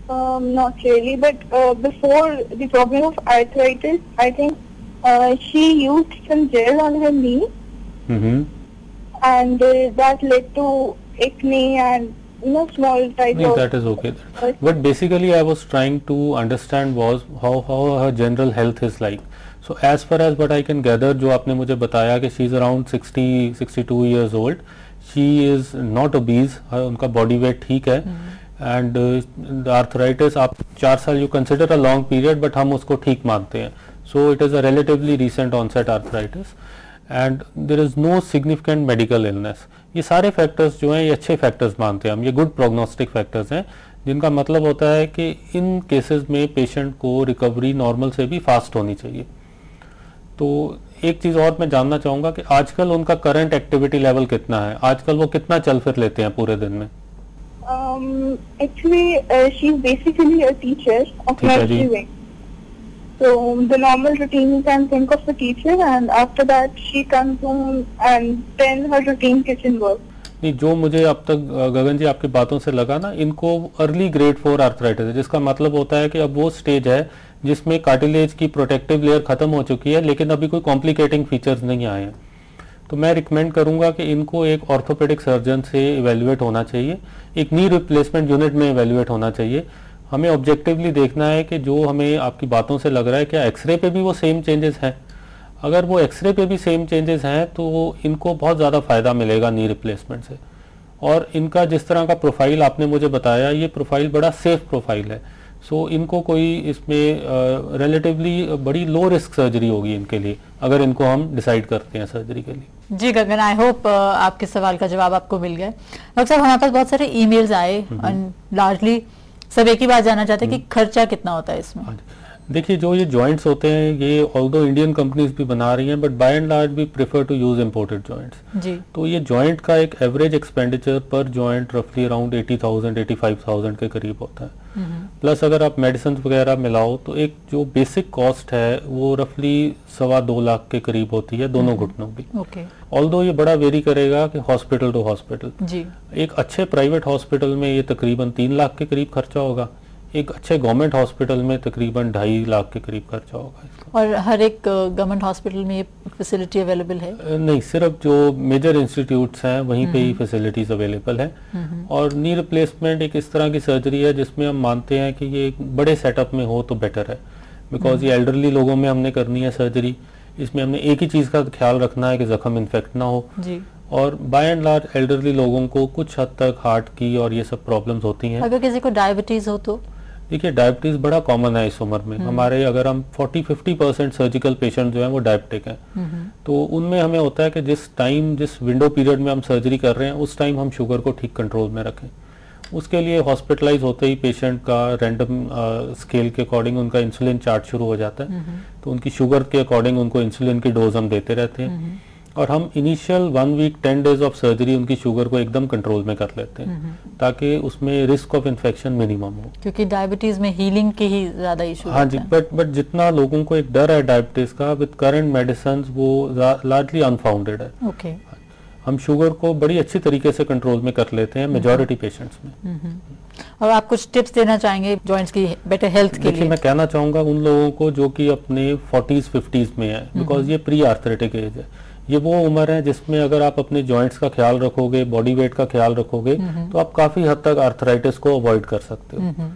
Not really, but before the problem of arthritis, I think she used some gel on her knee, hmm. and that led to acne and small type No, of. that is okay. But basically, I was trying to understand was how her general health is like. So as far as what I can gather, जो आपने मुझे बताया कि she is around 62 years old. She is not obese. उनका body weight ठीक है. And the arthritis आप 4 साल you consider a long period, but हम उसको ठीक मानते हैं. So it is a relatively recent onset arthritis. And there is no significant medical illness. ये सारे फैक्टर्स जो हैं ये अच्छे फैक्टर्स मानते हैं हम, ये गुड प्रोग्नोस्टिक फैक्टर्स हैं, जिनका मतलब होता है कि इन केसेस में पेशेंट को रिकवरी नॉर्मल से भी फास्ट होनी चाहिए। तो एक चीज़ और मैं जानना चाहूँगा कि आजकल उनका करंट एक्टिविटी लेवल कितना है, आजकल वो कितना चल फिर लेते हैं पूरे दिन में? Actually, she is basically a teacher of nursery wing. So the normal routine you can think of a teacher, and after that she comes home and then her routine kitchen work. नहीं, जो मुझे अब तक गगन जी आपकी बातों से लगा ना, इनको अर्ली ग्रेड 4 आर्थराइटिस है, जिसका मतलब होता है कि अब वो स्टेज है जिसमें कार्टिलेज की प्रोटेक्टिव लेयर खत्म हो चुकी है, लेकिन अभी कोई कॉम्प्लिकेटिंग फीचर्स नहीं आए हैं। तो मैं रिकमेंड करूंगा कि इनको एक ऑर्थोपेडिक सर्जन से इवेल्युएट होना चाहिए, एक नी रिप्लेसमेंट यूनिट में इवेल्युएट होना चाहिए। हमें ऑब्जेक्टिवली देखना है कि जो हमें आपकी बातों से लग रहा है क्या एक्सरे पे भी वो सेम चेंजेस हैं। अगर वो एक्सरे पे भी सेम चेंजेस हैं तो इनको बहुत ज़्यादा फ़ायदा मिलेगा नी रिप्लेसमेंट से। और इनका जिस तरह का प्रोफाइल आपने मुझे बताया, ये प्रोफाइल बड़ा सेफ प्रोफाइल है। सो इनको कोई इसमें रिलेटिवली बड़ी लो रिस्क सर्जरी होगी इनके लिए, अगर इनको हम डिसाइड करते हैं सर्जरी के लिए। जी गगन, आई होप आपके सवाल का जवाब आपको मिल गया। डॉक्टर साहब, हमारे पास बहुत सारे ईमेल्स आए और लार्जली सब एक ही बात जानना चाहते हैं कि खर्चा कितना होता है इसमें। देखिए, जो ये जॉइंट्स होते हैं, ये ऑल्दो इंडियन कंपनीज भी बना रही हैं, but by and large we prefer to use imported joints. जी। तो ये जॉइंट का एक एवरेज एक्सपेंडिचर पर जॉइंट रफली अराउंड 80,000 85,000 के करीब होता है। प्लस अगर आप मेडिसिन वगैरह मिलाओ तो एक जो बेसिक कॉस्ट है वो रफली 2.25 लाख के करीब होती है, दोनों घुटनों की। ओके। ऑल्दो ये बड़ा वेरी करेगा कि हॉस्पिटल टू हॉस्पिटल। जी। एक अच्छे प्राइवेट हॉस्पिटल में ये तकरीबन 3 लाख के करीब खर्चा होगा, एक अच्छे गवर्नमेंट हॉस्पिटल में तकरीबन 2.5 लाख के करीब खर्चा होगा इसका। और हर एक गवर्नमेंट हॉस्पिटल में ये फैसिलिटी अवेलेबल है? नहीं, सिर्फ जो मेजर इंस्टीट्यूट्स हैं वहीं पे ही फैसिलिटीज अवेलेबल है। और नी रिप्लेसमेंट एक इस तरह की सर्जरी है जिसमें हम मानते हैं कि ये एक बड़े सेटअप में हो तो बेटर है, बिकॉज ये एल्डरली लोगों में हमने करनी है सर्जरी। इसमें हमने एक ही चीज़ का ख्याल रखना है कि जख्म इन्फेक्ट ना हो। जी। और बाय एंड लार्ज एल्डरली लोगों को कुछ हद तक हार्ट की और ये सब प्रॉब्लम्स होती हैं। अगर किसी को डायबिटीज हो तो? देखिए, डायबिटीज बड़ा कॉमन है इस उम्र में। हमारे अगर हम 40-50% सर्जिकल पेशेंट जो हैं वो डायबिटिक हैं, तो उनमें हमें होता है कि जिस विंडो पीरियड में हम सर्जरी कर रहे हैं उस टाइम हम शुगर को ठीक कंट्रोल में रखें। उसके लिए हॉस्पिटलाइज होते ही पेशेंट का रैंडम स्केल के अकॉर्डिंग उनका इंसुलिन चार्ट शुरू हो जाता है। तो उनकी शुगर के अकॉर्डिंग उनको इंसुलिन की डोज हम देते रहते हैं। और हम initial 1 week 10 days of surgery उनकी शुगर को एकदम कंट्रोल में कर लेते हैं, ताकि उसमें रिस्क ऑफ इन्फेक्शन मिनिमम हो। क्योंकि डायबिटीज में हीलिंग के ही ज्यादा इशू। हाँ जी, बट जितना लोगों को एक डर है डायबिटीज का, विद करंट मेडिसिन वो लार्जली अनफाउंडेड है। ओके। हम शुगर को बड़ी अच्छी तरीके से कंट्रोल में कर लेते हैं मेजॉरिटी पेशेंट्स में। और आप कुछ टिप्स देना चाहेंगे जॉइंट्स की बेटर हेल्थ के लिए? देखिए, मैं कहना चाहूंगा उन लोगों को जो कि अपने 40s 50s में है, बिकॉज ये प्री आर्थराइटिक एज है। ये वो उम्र है जिसमें अगर आप अपने जॉइंट्स का ख्याल रखोगे, बॉडी वेट का ख्याल रखोगे, तो आप काफी हद तक आर्थराइटिस को अवॉइड कर सकते हो।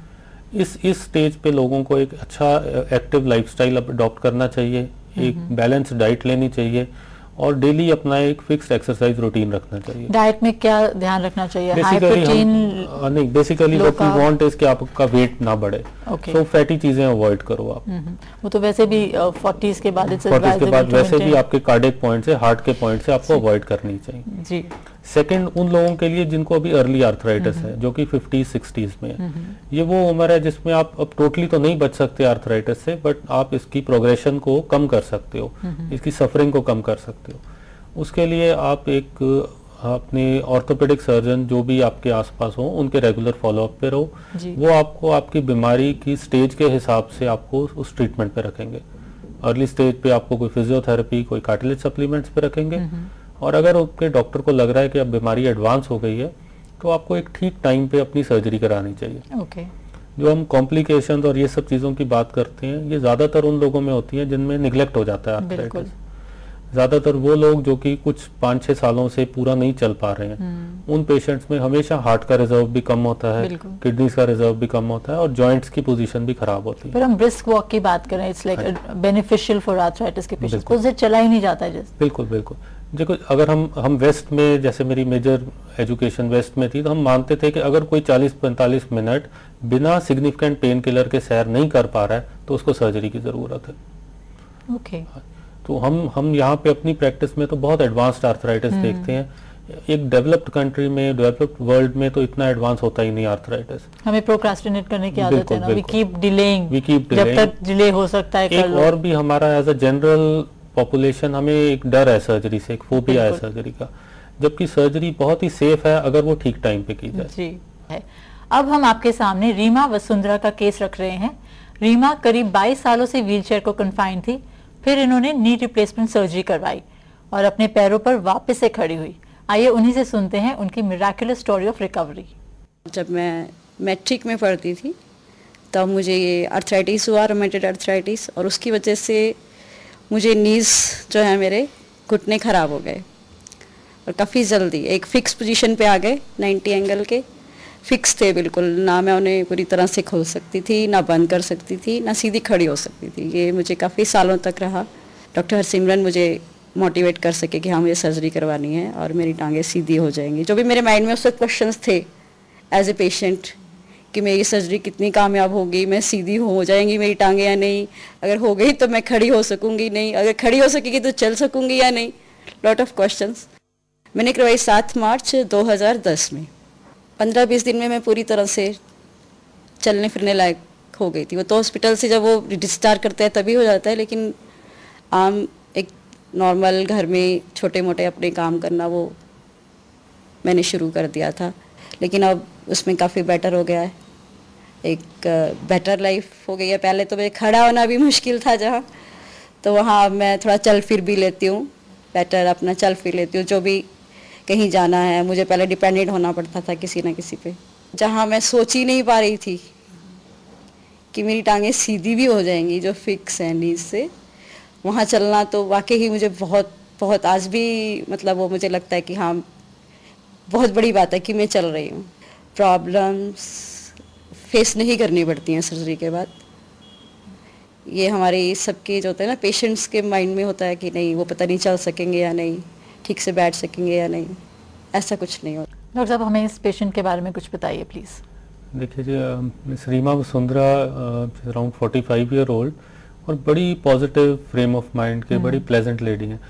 इस स्टेज पे लोगों को एक अच्छा एक्टिव लाइफस्टाइल अडॉप्ट करना चाहिए, एक बैलेंस डाइट लेनी चाहिए और डेली अपना एक फिक्स्ड एक्सरसाइज रूटीन रखना चाहिए। डाइट में क्या ध्यान रखना चाहिए? High protein? नहीं, basically what we want is कि आपका वेट ना बढ़े। तो फैटी चीजें अवॉइड करो आप। वो तो वैसे भी 40s के बाद वैसे भी आपके कार्डियक पॉइंट से, हार्ट के पॉइंट से आपको अवॉइड करनी चाहिए। जी। सेकंड, उन लोगों के लिए जिनको अभी अर्ली आर्थराइटिस है, जो कि 50s 60s में है, ये वो उम्र है जिसमें आप अब टोटली तो नहीं बच सकते आर्थराइटिस से, बट आप इसकी प्रोग्रेशन को कम कर सकते हो, इसकी सफरिंग को कम कर सकते हो। उसके लिए आप एक अपने ऑर्थोपेडिक सर्जन जो भी आपके आसपास हो उनके रेगुलर फॉलोअप पे रहो। वो आपको आपकी बीमारी की स्टेज के हिसाब से आपको उस ट्रीटमेंट पे रखेंगे। अर्ली स्टेज पे आपको कोई फिजियोथेरेपी, कोई कार्टिलेज सप्लीमेंट्स पे रखेंगे, और अगर आपके डॉक्टर को लग रहा है कि अब बीमारी एडवांस हो गई है तो आपको एक ठीक टाइम पे अपनी सर्जरी करानी चाहिए। ओके। जो हम कॉम्प्लिकेशंस और ये सब चीज़ों की बात करते हैं, ये ज़्यादातर उन लोगों में होती हैं जिनमें निगलेक्ट हो जाता है आर्थराइटिस। ज़्यादातर वो लोग जो कि कुछ 5-6 सालों से पूरा नहीं चल पा रहे हैं, उन पेशेंट्स में हमेशा हार्ट का रिजर्व भी कम होता है, किडनीज का रिजर्व भी कम होता है और जॉइंट्स की पोजीशन भी खराब होती है। पर हम ब्रिस्क वॉक की बात करें, it's like beneficial for arthritis के पेशेंट्स को, उससे चला ही नहीं जाता है। बिल्कुल बिल्कुल। देखो, अगर हम वेस्ट में, जैसे मेरी मेजर एजुकेशन वेस्ट में थी, तो हम मानते थे कि अगर कोई 40-45 मिनट बिना सिग्निफिकेंट पेन किलर के सैर नहीं कर पा रहा है तो उसको सर्जरी की जरूरत है। ओके। तो हम यहाँ पे अपनी प्रैक्टिस में तो बहुत एडवांस्ड आर्थराइटिस देखते हैं। एक डेवलप्ड कंट्री में, डेवलप्ड वर्ल्ड में तो इतना एडवांस होता ही नहीं आर्थराइटिस। हमें प्रोक्रास्टिनेट करने की आदत है ना, वी कीप डिलेइंग, जब तक डिले हो सकता है कर लो। और भी हमारा एज अ जनरल पॉपुलेशन, हमें एक डर है सर्जरी से, एक फोबिया है सर्जरी का, जबकि सर्जरी बहुत ही सेफ है अगर वो ठीक टाइम पे की जाए। जी है। अब हम आपके सामने रीमा वसुंधरा का केस रख रहे हैं। रीमा करीब 22 सालों से व्हीलचेयर को कन्फाइंड थी, फिर इन्होंने नी रिप्लेसमेंट सर्जरी करवाई और अपने पैरों पर वापस से खड़ी हुई। आइए उन्हीं से सुनते हैं उनकी मिराकुलस स्टोरी ऑफ रिकवरी। जब मैं मैट्रिक में पढ़ती थी तब मुझे ये आर्थराइटिस हुआ, रोमेटॉइड आर्थराइटिस, और उसकी वजह से मुझे नीज जो है मेरे घुटने ख़राब हो गए और काफ़ी जल्दी एक फ़िक्स पोजीशन पे आ गए। 90 एंगल के फिक्स थे बिल्कुल, ना मैं उन्हें पूरी तरह से खोल सकती थी, ना बंद कर सकती थी, ना सीधी खड़ी हो सकती थी। ये मुझे काफ़ी सालों तक रहा। डॉक्टर हरसिमरन मुझे मोटिवेट कर सके कि हाँ मुझे सर्जरी करवानी है और मेरी टांगें सीधी हो जाएंगी। जो भी मेरे माइंड में उस वक्त क्वेश्चंस थे एज ए पेशेंट कि मेरी सर्जरी कितनी कामयाब होगी, मैं सीधी हो जाएंगी मेरी टांगें या नहीं, अगर हो गई तो मैं खड़ी हो सकूंगी नहीं, अगर खड़ी हो सकेगी तो चल सकूंगी या नहीं, लॉट ऑफ क्वेश्चंस। मैंने करवाई 7 मार्च 2010 में। 15-20 दिन में मैं पूरी तरह से चलने फिरने लायक हो गई थी। वो तो हॉस्पिटल से जब वो डिस्चार्ज करते हैं तभी हो जाता है, लेकिन आम एक नॉर्मल घर में छोटे मोटे अपने काम करना वो मैंने शुरू कर दिया था। लेकिन अब उसमें काफ़ी बेटर हो गया है, एक बेटर लाइफ हो गई है। पहले तो मैं खड़ा होना भी मुश्किल था जहाँ, तो वहाँ अब मैं थोड़ा चल फिर भी लेती हूँ, बेटर अपना चल फिर लेती हूँ। जो भी कहीं जाना है, मुझे पहले डिपेंडेंट होना पड़ता था किसी ना किसी पे, जहाँ मैं सोच ही नहीं पा रही थी कि मेरी टांगें सीधी भी हो जाएंगी जो फिक्स है नीज से, वहाँ चलना तो वाकई ही मुझे बहुत बहुत आज भी मतलब वो मुझे लगता है कि हाँ बहुत बड़ी बात है कि मैं चल रही हूँ। प्रॉब्लम्स फेस नहीं करनी पड़ती हैं सर्जरी के बाद। ये हमारे सबके जो होता है ना, पेशेंट्स के माइंड में होता है कि नहीं वो पता नहीं चल सकेंगे या नहीं, ठीक से बैठ सकेंगे या नहीं, ऐसा कुछ नहीं होता। डॉक्टर साहब हमें इस पेशेंट के बारे में कुछ बताइए प्लीज़। देखिए जी, miss Reema Vasundhara around 45 year old और बड़ी पॉजिटिव फ्रेम ऑफ माइंड के, बड़ी प्लेजेंट लेडी हैं।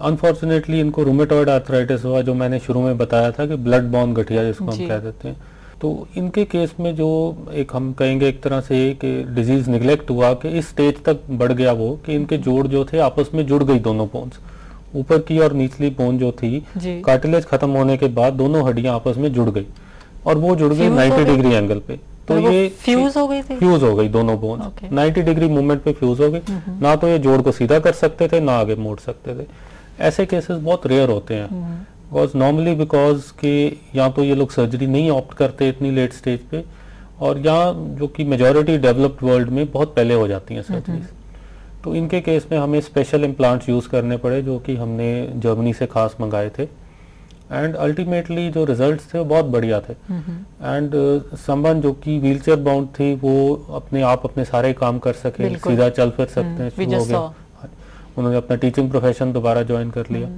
अनफॉर्चुनेटली इनको रूमेटॉइड आर्थराइटिस हुआ, जो मैंने शुरू में बताया था कि ब्लड बॉर्न गठिया जिसको हम कह देते हैं। तो इनके केस में जो एक हम कहेंगे एक तरह से कि डिजीज निगलेक्ट हुआ कि इस स्टेज तक बढ़ गया वो कि इनके जोड़ जो थे आपस में जुड़ गई, दोनों बोन्स, ऊपर की और निचली बोन जो थी, कार्टिलेज खत्म होने के बाद दोनों हड्डियां आपस में जुड़ गई और वो जुड़ गई 90 डिग्री एंगल पे। तो ये फ्यूज हो गई दोनों बोन, 90 डिग्री मूवमेंट पे फ्यूज हो गई। ना तो ये जोड़ को सीधा कर सकते थे, ना आगे मोड़ सकते थे। ऐसे केसेस बहुत रेयर होते हैं, बिकॉज कि या तो ये लोग सर्जरी नहीं ऑप्ट करते इतनी लेट स्टेज पे, और या जो कि मेजॉरिटी डेवलप्ड वर्ल्ड में बहुत पहले हो जाती हैं सर्जरीज। तो इनके केस में हमें स्पेशल इम्प्लांट्स यूज करने पड़े, जो कि हमने जर्मनी से खास मंगाए थे, एंड अल्टीमेटली जो रिजल्ट्स थे वो बहुत बढ़िया थे। एंड समवन जो कि व्हीलचेयर बाउंड थी वो अपने आप अपने सारे काम कर सके, सीधा चल फिर सकते हैं, शुरू हो गया। उन्होंने अपना टीचिंग प्रोफेशन दोबारा ज्वाइन कर लिया।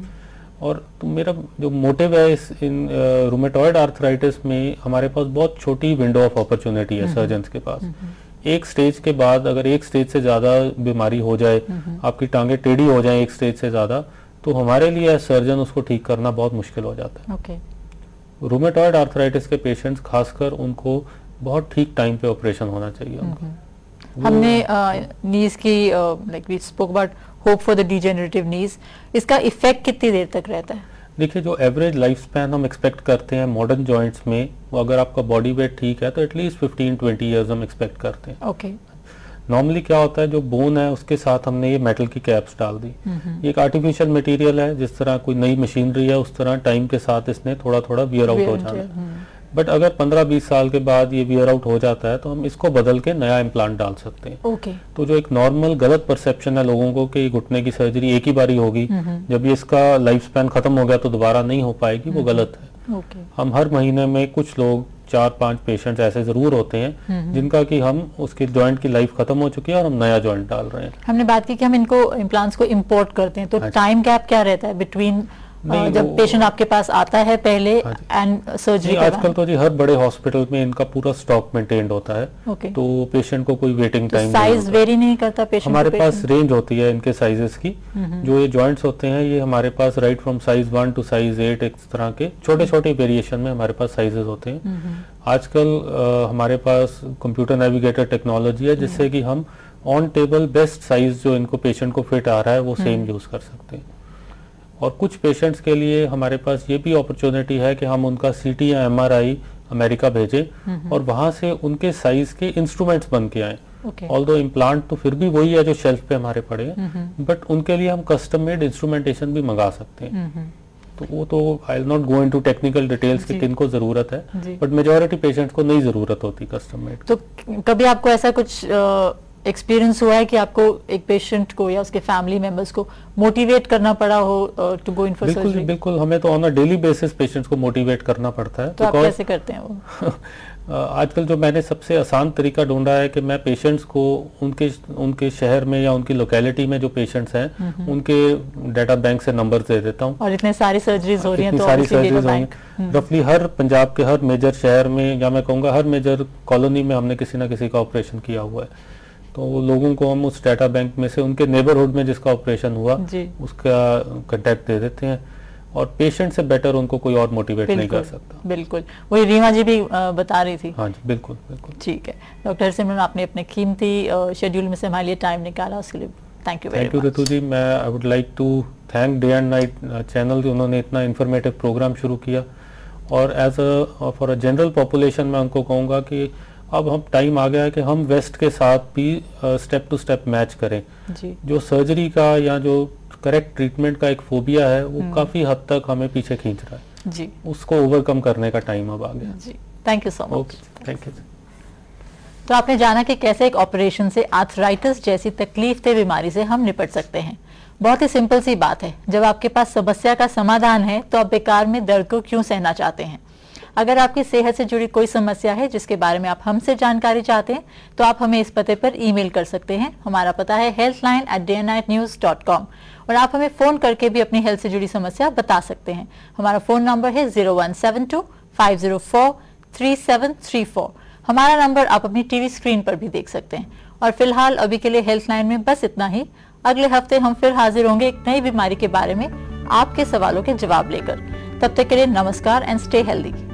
और तो मेरा जो मोटिव है इस इन रूमेटॉइड आर्थराइटिस में, हमारे पास बहुत छोटी विंडो ऑफ अपॉर्चुनिटी है सर्जन्स के पास। एक स्टेज के बाद अगर एक स्टेज से ज्यादा बीमारी हो जाए, आपकी टांगे टेढ़ी हो जाए एक स्टेज से ज्यादा, तो हमारे लिए सर्जन उसको ठीक करना बहुत मुश्किल हो जाता है। रूमेटॉइड आर्थराइटिस के पेशेंट्स खासकर उनको बहुत ठीक टाइम पे ऑपरेशन होना चाहिए उनका। हमने नीज की like we spoke about hope for the degenerative नीज, इसका इफेक्ट कितनी देर तक रहता है? देखिए, जो एवरेज लाइफ स्पैन हम एक्सपेक्ट करते हैं मॉडर्न जॉइंट्स में, वो अगर आपका बॉडी वेट ठीक है तो एटलीस्ट 15-20 ईयर्स हम एक्सपेक्ट करते हैं। नॉर्मली क्या होता है, जो बोन है उसके साथ हमने ये मेटल की कैप्स डाल दी। ये एक आर्टिफिशियल मटेरियल है, जिस तरह कोई नई मशीनरी है उस तरह टाइम के साथ इसने थोड़ा थोड़ा वियर आउट हो जाना है। बट अगर 15-20 साल के बाद ये वियर आउट हो जाता है तो हम इसको बदल के नया इम्प्लांट डाल सकते हैं। ओके। तो जो एक नॉर्मल गलत परसेप्शन है लोगों को कि घुटने की सर्जरी एक ही बारी होगी, जब ये इसका लाइफ स्पैन खत्म हो गया तो दोबारा नहीं हो पाएगी, वो गलत है। ओके। हम हर महीने में कुछ लोग 4-5 पेशेंट्स ऐसे जरूर होते हैं जिनका कि हम उसके जॉइंट की लाइफ खत्म हो चुकी है और हम नया जॉइंट डाल रहे हैं। हमने बात की कि हम इनको इम्प्लांट्स को इंपोर्ट करते हैं, तो टाइम गैप क्या रहता है बिटवीन जब पेशेंट आपके पास आता है पहले एंड सर्जरी? आजकल तो जी हर बड़े हॉस्पिटल में इनका पूरा स्टॉक मेंटेन्ड होता है। तो पेशेंट को कोई वेटिंग टाइम साइज वेरी नहीं करता पेशेंट? हमारे पास रेंज होती है इनके साइजेस की। जो ये जॉइंट्स होते हैं ये हमारे पास right from size 1 to size 8 इस तरह के छोटे छोटे वेरिएशन में हमारे पास साइजेस होते हैं। आजकल हमारे पास कंप्यूटर नेविगेटर टेक्नोलॉजी है जिससे कि हम ऑन टेबल बेस्ट साइज जो इनको पेशेंट को फिट आ रहा है वो सेम यूज कर सकते हैं। और कुछ पेशेंट्स के लिए हमारे पास ये भी अपॉर्चुनिटी है कि हम उनका सीटी या एमआरआई अमेरिका भेजें और वहां से उनके साइज के इंस्ट्रूमेंट्स बन के आए। ऑल्दो इम्प्लांट तो फिर भी वही है जो शेल्फ पे हमारे पड़े हैं, बट उनके लिए हम कस्टम मेड इंस्ट्रूमेंटेशन भी मंगा सकते हैं। तो वो तो I will not go into technical details कि किनको जरूरत है, बट मेजॉरिटी पेशेंट्स को नहीं जरूरत होती कस्टम मेड। तो कभी आपको ऐसा कुछ एक्सपीरियंस हुआ है कि आपको एक पेशेंट को या उसके फैमिली मेंबर्स को मोटिवेट करना पड़ा हो to go in for surgery? बिल्कुल, हमें तो on a daily basis patients को मोटिवेट करना पड़ता है। तो आप कैसे करते हैं वो? आजकल जो मैंने सबसे आसान तरीका ढूंढा है कि मैं पेशेंट्स को उनके शहर में या उनकी लोकेलिटी में जो पेशेंट्स हैं उनके डाटा बैंक से नंबर दे देता हूँ। और इतने सारी सर्जरीज हो रही हैं तो सारी सर्जरीज होंगी रफली हर पंजाब के हर मेजर शहर में, या मैं कहूँगा हर मेजर कॉलोनी में हमने किसी ना किसी का ऑपरेशन किया हुआ है। तो लोगों को हम उस डाटा बैंक में से उनके नेबरहुड में जिसका ऑपरेशन हुआ उसका कांटेक्ट दे देते हैं, और पेशेंट से बेटर उनको कोई और मोटिवेट नहीं कर सकता। बिल्कुल, वही रीमा जी भी बता रही थी। हाँ जी, बिल्कुल बिल्कुल। ठीक है डॉक्टर हरसिमरन, आपने अपने कीमती शेड्यूल में से हमारे लिए टाइम निकाला, उसके लिए thank you very much. Thank you Ritu जी। मैं I would like to thank day and night channel, उन्होंने इतना इन्फॉर्मेटिव प्रोग्राम शुरू किया, और as for a general population मैं उनको कहूँगा कि अब हम टाइम आ गया है कि हम वेस्ट के साथ भी स्टेप टू स्टेप मैच करें जी। जो सर्जरी का या जो करेक्ट ट्रीटमेंट का एक फोबिया है वो काफी हद तक हमें पीछे खींच रहा है जी, उसको ओवरकम करने का टाइम अब आ गया जी। Thank you so much. Thank you. तो आपने जाना कि कैसे एक ऑपरेशन से आर्थराइटिस जैसी तकलीफ दे बीमारी से हम निपट सकते हैं। बहुत ही सिंपल सी बात है, जब आपके पास समस्या का समाधान है तो आप बेकार में दर्द को क्यों सहना चाहते हैं। अगर आपकी सेहत से जुड़ी कोई समस्या है जिसके बारे में आप हमसे जानकारी चाहते हैं तो आप हमें इस पते पर ईमेल कर सकते हैं। हमारा पता है healthline@dayandnightnews.com, और आप हमें फोन करके भी अपनी हेल्थ से जुड़ी समस्या बता सकते हैं। हमारा फोन नंबर है 0172-504-3734। हमारा नंबर आप अपनी टीवी स्क्रीन पर भी देख सकते हैं। और फिलहाल अभी के लिए हेल्थलाइन में बस इतना ही। अगले हफ्ते हम फिर हाजिर होंगे एक नई बीमारी के बारे में आपके सवालों के जवाब लेकर। तब तक के लिए नमस्कार एंड स्टे हेल्दी।